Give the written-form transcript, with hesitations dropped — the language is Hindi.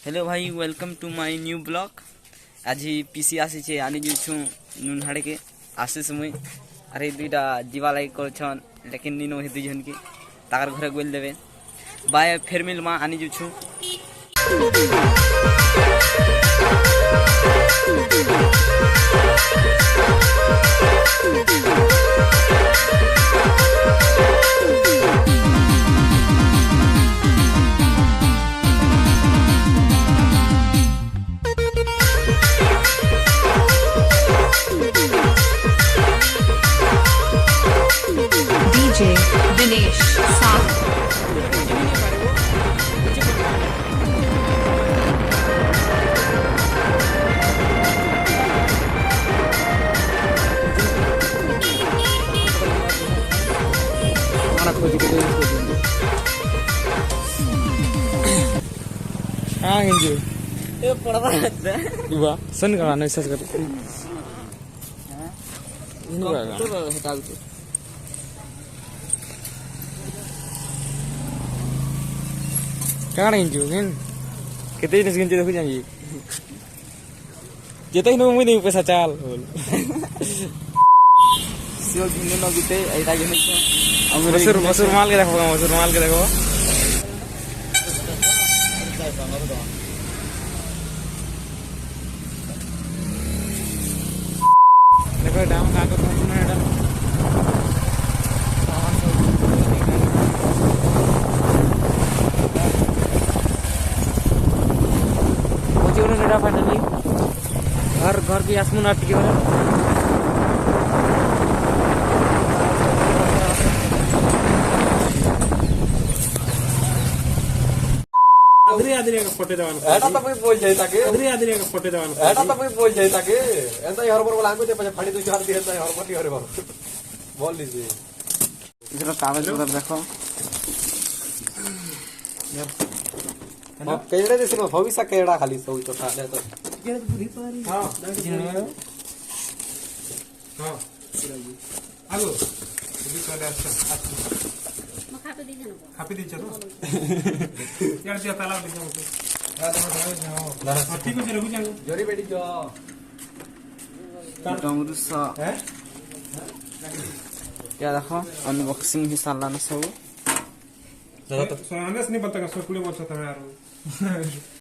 हेलो भाई, welcome to my new blog. आज पीसी आसी आनी जाऊँ नुन हाड़े के आसे समय अरे दुईटा जीवा लगे कर लेकिन नीनो है दुई जन के तार घरे गोल देवे बाय फेर मिल मा आनी जाऊँ। DJ Dinesh Sath. हाँ इंजो ये पड़ता रहता है युवा सन करा नहीं सच कर हटा दो। कहाँ इंजो किन कितने दिन गिनते देखो जाएंगे जितना ही मुझे नहीं पैसा चाल सियो भिन्न न बीते ऐसा जो नहीं मसूर मसूर माल के देखो मसूर माल के देखो देखो डाम का को तुम ना डाल मुझे उन्हें नेड़ा फाइनली घर घर की आसमान आट के फोटे एटा तो बोल जाए ताके फोटे एटा तो बोल जाए ताके एंता ही हरबर वाला आंगो पे फाड़ी दो चार दिए एंता हरबर नहीं हरबर बोल लीजिए इसका कागज उधर देखो। केड़े देश में भविष्य केड़ा खाली सोई तो खाले तो हां हां आगो भी चले अच्छा खापी दी चलो यार दिया ताला दे जाओ ठीक है रघु जाओ जोरी बेटी जो डमरुसा हैं क्या देखो अनबॉक्सिंग ही साला ना सब ज्यादा तो सोनानेस नहीं पता का 16 वर्ष था यार